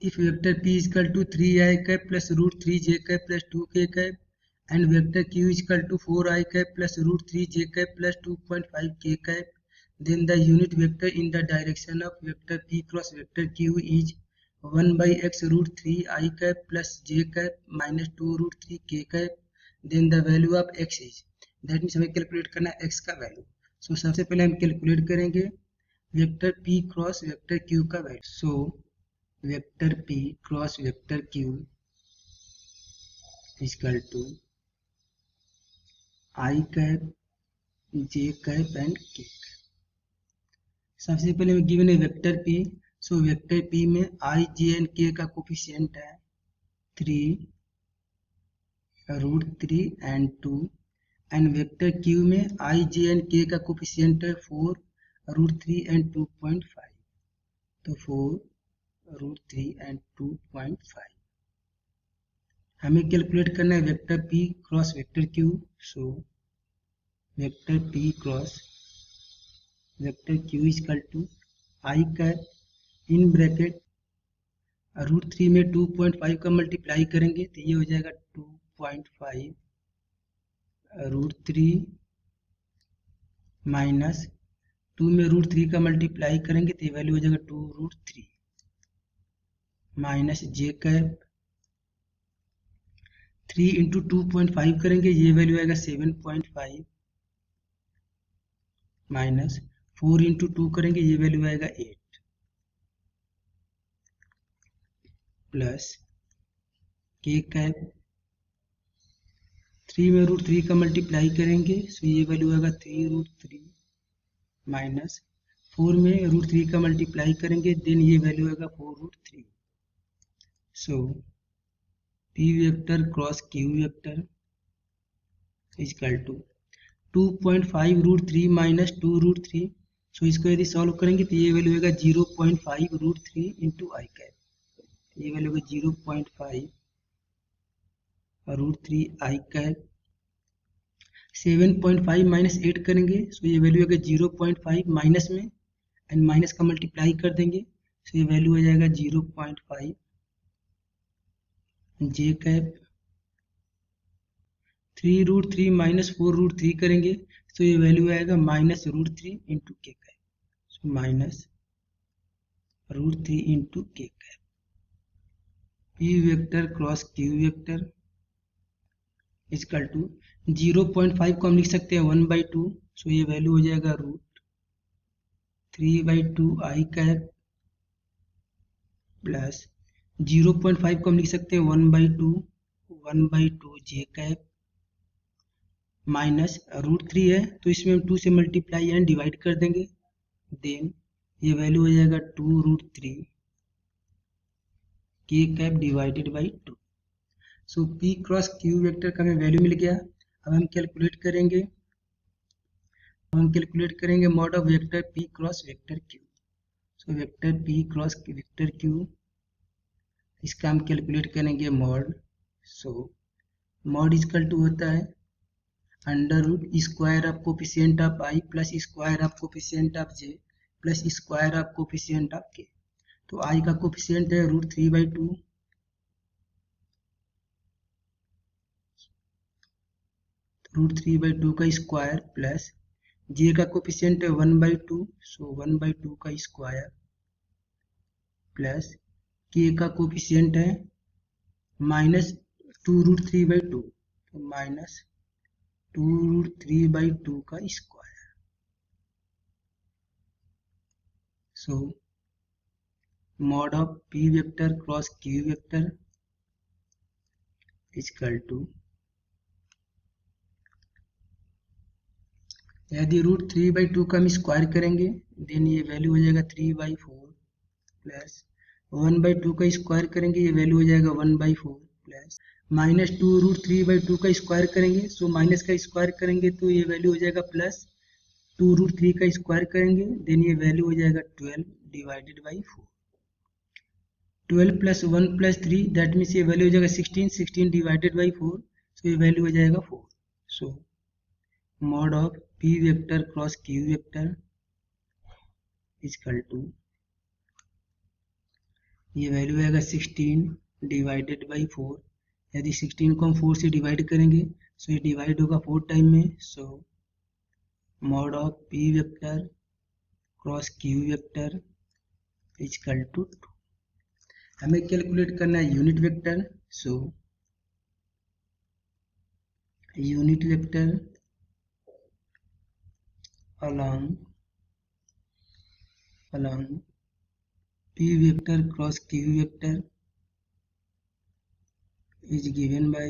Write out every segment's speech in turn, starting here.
if vector p is equal to 3i cap plus root 3j cap plus 2k cap and vector q is equal to 4i cap plus root 3j cap plus 2.5k cap, then the unit vector in the direction of vector p cross vector q is 1 by x root 3i cap plus j cap minus 2 root 3k cap. then the value of x is, that means हमें calculate करना है x का value. सो सबसे पहले हम calculate करेंगे vector p cross vector q का value. So vector p cross vector q is equal to I cap j cap and k cap. सबसे पहले हमें गिवन है vector p. So vector p में i j एंड k का coefficient है 3 root 3 and 2 and vector q में i j and k का coefficient है 4 रूट 3 एंड 2.5. तो 4 रूट 3 एंड 2.5. हमें कैलकुलेट करना है vector p cross vector q. So vector p cross vector q is equal to I cap in bracket root 3 में 2.5 का multiply करेंगे तो ये हो जाएगा 2.5 रूट 3 माइनस 2 में रूट 3 का मल्टीप्लाई करेंगे तो ये वैल्यू हो जाएगा 2 रूट 3 माइनस जे कैप 3 इंटू 2.5 करेंगे ये वैल्यू आएगा 7.5 माइनस 4 इंटू 2 करेंगे ये वैल्यू आएगा 8 प्लस के कैप 3 में रूट 3 का मल्टीप्लाई करेंगे सो ये वैल्यू आएगा 3 रूट 3 माइनस 4 में रूट 3 का मल्टीप्लाई करेंगे देन ये वैल्यू आएगा 4 root 3. So P vector cross Q vector is equal to 2.5 root 3 minus 2 root 3. So इसको यदि सॉल्व करेंगे तो ये वैल्यू होगा 0.5 रूट 3 इंटू आई कैप. ये वैल्यू होगा 0.5 रूट 3 आई कैप. 7.5 माइनस 8 करेंगे सो ये वैल्यू होगा 0.5 माइनस में एंड माइनस का मल्टीप्लाई कर देंगे सो ये वैल्यू हो जाएगा 0.5 j cap 3 root 3 minus 4 root 3 करेंगे तो ये वैल्यू आएगा minus root 3 into k cap. So minus root 3 into k cap. P vector cross Q vector is equal to 0.5 को हम लिख सकते हैं 1/2. सो ये वैल्यू हो जाएगा रूट 3/2 आई कैप प्लस 0.5 को हम लिख सकते हैं 1/2 जे कैप माइनस रूट 3 है तो इसमें हम 2 से मल्टीप्लाई एंड डिवाइड कर देंगे देन ये वैल्यू हो जाएगा 2 रूट 3 के cap divided by 2. So P cross Q vector का हमें वैल्यू मिल गया. अब हम कैलकुलेट करेंगे mod of vector P cross vector Q. So vector P cross vector Q इसका हम कैलकुलेट करेंगे mod. So mod equal to होता है under root square of coefficient of I plus square of coefficient of J plus square of coefficient of K. तो आई का coefficient है root 3/2 का square plus जे का कोफिशिएंट है 1/2 सो 1/2 का स्क्वायर प्लस के का कोफिशिएंट है माइनस 2 रूट 3/2 तो माइनस 2 रूट 3/2 का square. So mod of P vector cross Q vector equal to यदि रूट 3/2 का हम स्क्वायर करेंगे देन ये वैल्यू हो जाएगा 3/4 प्लस 1/2 का स्क्वायर करेंगे ये वैल्यू हो जाएगा 1/4 प्लस माइनस 2 रूट 3/2 का स्क्वायर करेंगे सो माइनस का स्क्वायर करेंगे तो ये वैल्यू हो जाएगा प्लस 2 रूट 3 का स्क्वायर करेंगे देन ये वैल्यू हो जाएगा 12 divided by 4. 12 plus 1 plus 3 that means ये वैल्यू हो जाएगा 16 डिवाइडेड बाई 4 सो ये वैल्यू हो जाएगा 4. So mod of P vector cross Q vector equal to ये वैल्यू आएगा 16 डिवाइडेड बाई 4। यदि 16 को हम 4 से डिवाइड करेंगे सो ये डिवाइड होगा 4 टाइम में। So mod of P vector cross Q vector equal to 2। हमें कैलकुलेट करना है unit vector. So unit vector along p vector cross q vector is given by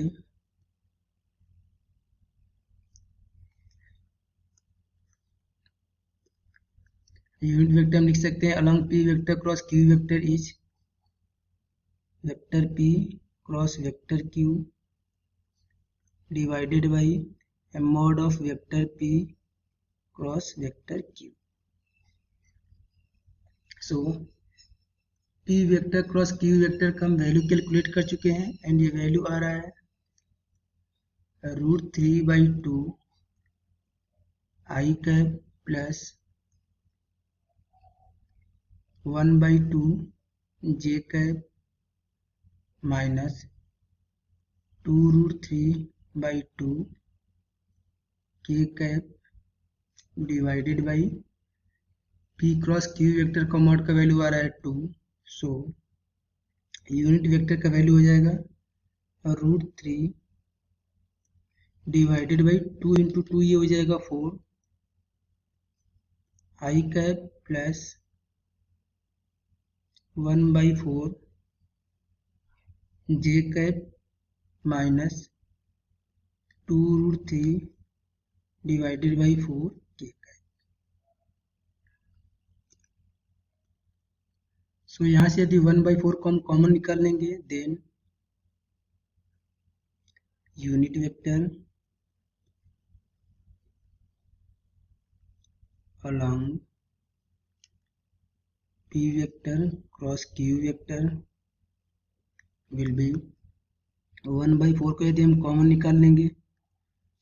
unit vector हम लिख सकते हैं along p vector cross q vector is vector p cross vector q divided by a mod of vector p cross vector q। So p vector cross q vector का हम value calculate कर चुके हैं and ये value आ रहा है √3/2 i cap plus 1/2 j cap minus 2√3/2 k cap divided by p cross q vector का mod का वैल्यू आ रहा है 2। सो यूनिट वेक्टर का वैल्यू हो जाएगा √3 डिवाइडेड बाई 2 इंटू 2 ये हो जाएगा 4 i cap plus 1/4 j cap minus 2√3 divided by 4 k cap. So यहाँ से यदि 1/4 को हम कॉमन निकाल लेंगे then unit vector along p vector cross q vector will be 1/4 को यदि हम कॉमन निकाल लेंगे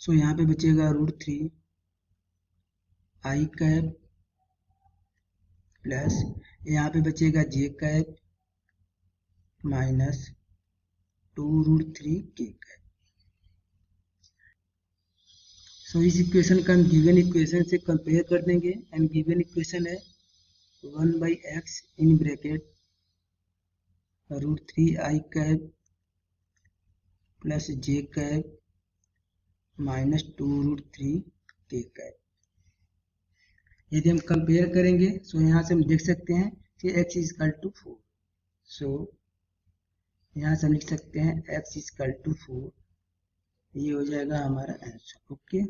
सो यहाँ पे बचेगा √3 i कैप प्लस यहाँ पे बचेगा j cap minus 2√3 k cap. So इस इक्वेशन का हम गिवन इक्वेशन से कंपेयर कर देंगे एंड गिवन इक्वेशन है 1/x in bracket √3i cap plus j cap minus 2√3 k cap. यदि हम कंपेयर करेंगे सो यहाँ से हम देख सकते हैं कि x इज इक्वल टू 4। सो यहाँ से हम लिख सकते हैं x इज इक्वल टू 4। ये हो जाएगा हमारा आंसर। ओके।